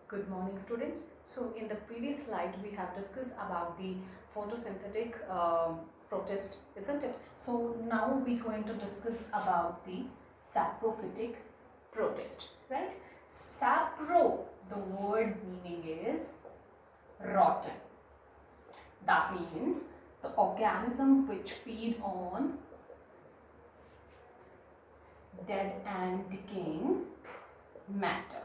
Good morning, students. So in the previous slide we have discussed about the photosynthetic protist, isn't it? So now we're going to discuss about the saprophytic protist, right? Sapro, the word meaning is rotten. That means the organism which feed on dead and decaying matter.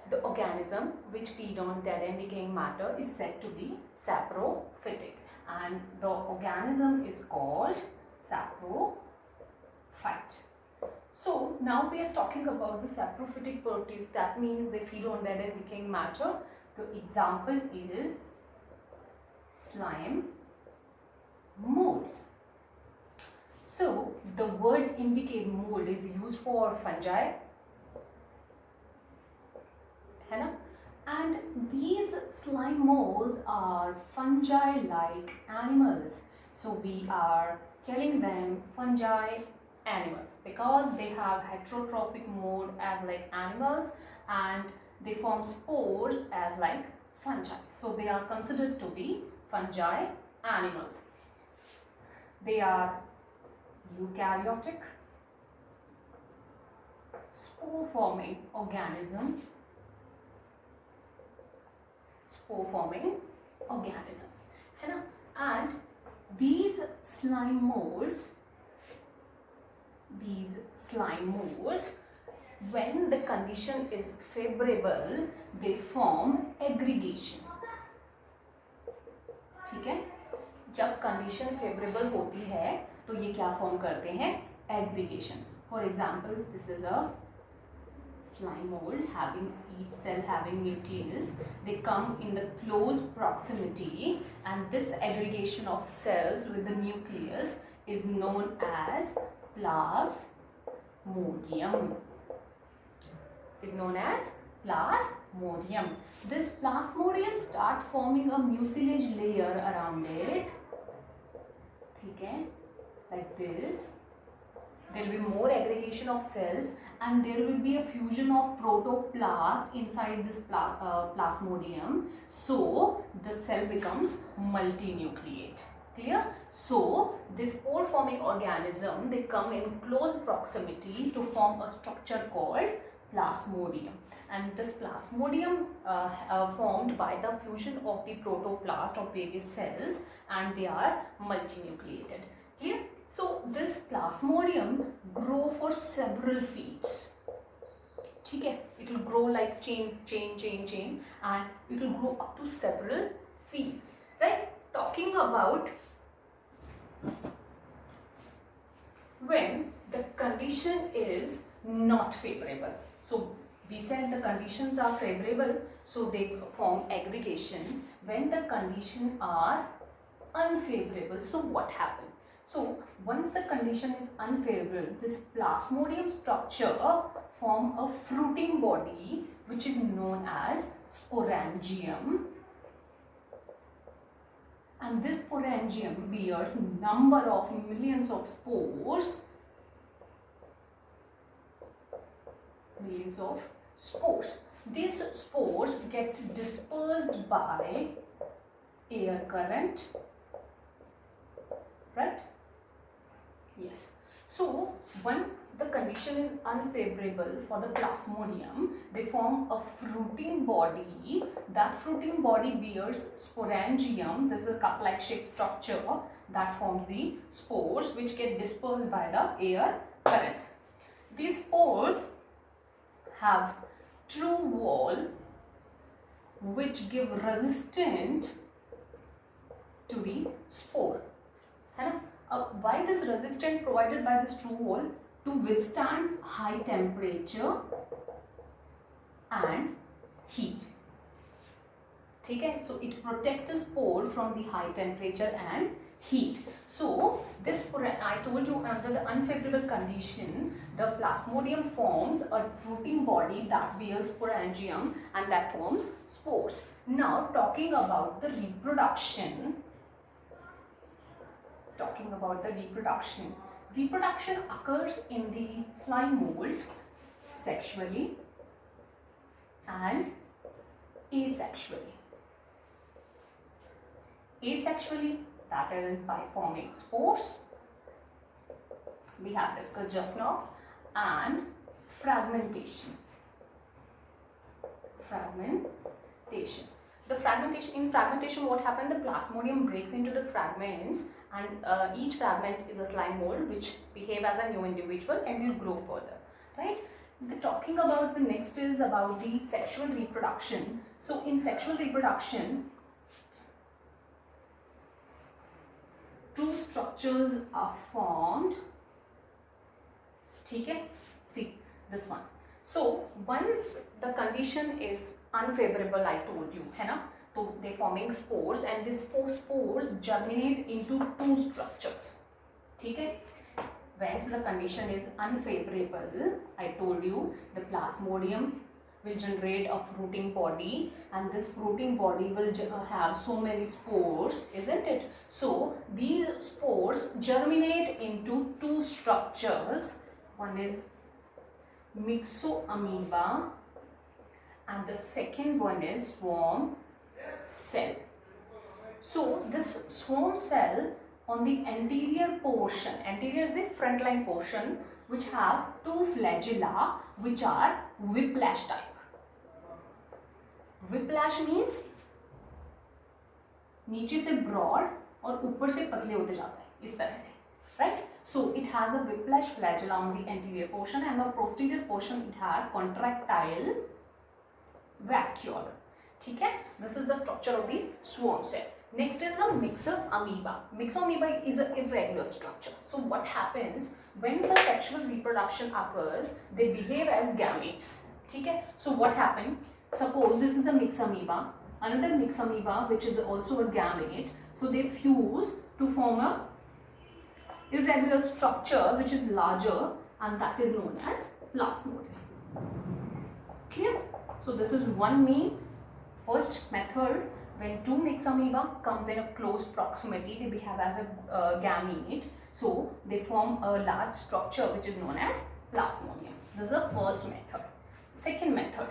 The organism which feed on dead and decaying matter is said to be saprophytic, and the organism is called saprophyte. So now we are talking about the saprophytic protist. That means they feed on dead and decaying matter. The example is slime molds. So the word indicate mold is used for fungi, है ना? And these slime molds are fungi-like animals. So we are telling them fungi animals because they have heterotrophic mode as like animals and they form spores as like fungi. So they are considered to be fungi animals. They are eukaryotic, spore-forming organism. Spore-forming organism, है ना? And these slime molds, when the condition is favorable, they form aggregation. ठीक है? जब condition favourable होती है तो ये क्या फॉर्म करते हैं? Aggregation. For example, this is a slime mold having each cell having nucleus. They come in the close proximity, and this aggregation of cells with the nucleus is known as plasmodium. This plasmodium start forming a mucilage layer around it. Okay, like this. There will be more aggregation of cells and there will be a fusion of protoplast inside this plasmodium. So the cell becomes multinucleate. Clear? So this spore forming organism, they come in close proximity to form a structure called plasmodium. And this plasmodium formed by the fusion of the protoplast of various cells, and they are multinucleated. Clear? So this plasmodium grow for several feet. ठीक है? It will grow like chain, and it will grow up to several feet. Right? Talking about when the condition is not favorable. So we said the conditions are favorable, so they form aggregation. When the conditions are unfavorable, so what happens? So once the condition is unfavorable, this plasmodium structure form a fruiting body which is known as sporangium, and this sporangium bears number of millions of spores. These spores get dispersed by air current, right? Yes. So once the condition is unfavorable for the plasmodium, they form a fruiting body. That fruiting body bears sporangium. This is a cup-like shaped structure that forms the spores which get dispersed by the air current. These spores have true wall which give resistant to the spore. है ना? Why this resistance provided by this true wall? To withstand high temperature and heat. ठीक है? So it protects the spore from the high temperature and heat. So this, I told you, under the unfavorable condition, the plasmodium forms a fruiting body that bears sporangium and that forms spores. Now talking about the reproduction. Reproduction occurs in the slime molds sexually and asexually. Asexually, that is by forming spores, we have discussed just now, and fragmentation. The fragmentation, in fragmentation what happened, the plasmodium breaks into the fragments, and each fragment is a slime mold which behave as a new individual and will grow further, right? Talking about the next is about the sexual reproduction. So in sexual reproduction, two structures are formed. Okay, see this one. So once the condition is unfavorable, I told you, है ना, so they forming spores, and these four spores germinate into two structures. Okay, when the condition is unfavorable, I told you the plasmodium will generate a fruiting body, and this fruiting body will have so many spores, isn't it? So these spores germinate into two structures. One is myxoamoeba and the second one is swarm cell. So this swarm cell, on the anterior portion, anterior is the front line portion, which have two flagella which are whiplash type. Whiplash means नीचे से broad और ऊपर से पतले होते जाता है, इस तरह से, right? So it has a whiplash flagella on the anterior portion, and the posterior portion it had contractile vacuole. ठीक है? This is the structure of the swarm cell. Next is the myxoamoeba. Myxoamoeba is an irregular structure. So what happens when the sexual reproduction occurs? They behave as gametes. ठीक है? So what happened? Suppose this is a myxoamoeba, another myxoamoeba which is also a gamete. So they fuse to form a irregular structure which is larger, and that is known as plasmodium. Clear? So this is one mean first method. When two myxoamoeba comes in a close proximity, they behave as a gamete. So they form a large structure which is known as plasmodium. This is the first method. Second method,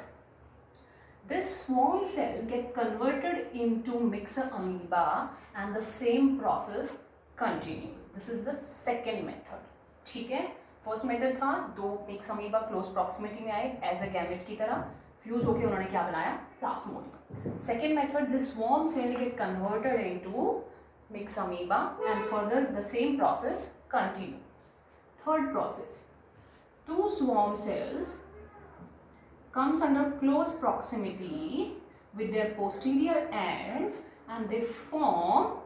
this swarm cell get converted into myxoamoeba and the same process continues. This is the second method. ठीक है? First method था दो myxoamoeba close proximity में आए as a gamete की तरह, fuse होके उन्होंने क्या बनाया? Plasmodium. Second method, this swarm cell get converted into myxoamoeba and further the same process continue. Third process, two swarm cells comes under close proximity with their posterior ends and they form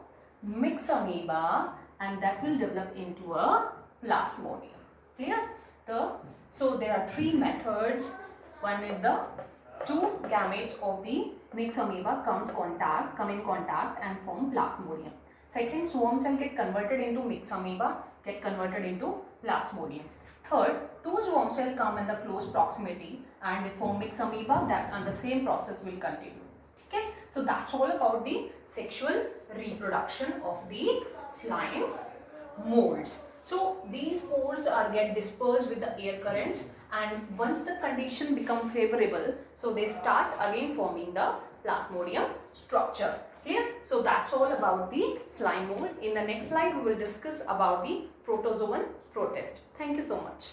myxoamoeba, and that will develop into a plasmodium. Clear? So there are three methods. One is the two gametes of the myxoamoeba come in contact and form plasmodium. Second, swarm cell get converted into myxoamoeba, get converted into plasmodium. Third, two swarm cell come in the close proximity and they form myxoamoeba, and the same process will continue. Okay, so that's all about the sexual reproduction of the slime molds. So these spores get dispersed with the air currents, and once the condition become favorable, so they start again forming the plasmodium structure. Clear? So that's all about the slime mold. In the next slide, we will discuss about the protozoan protist. Thank you so much.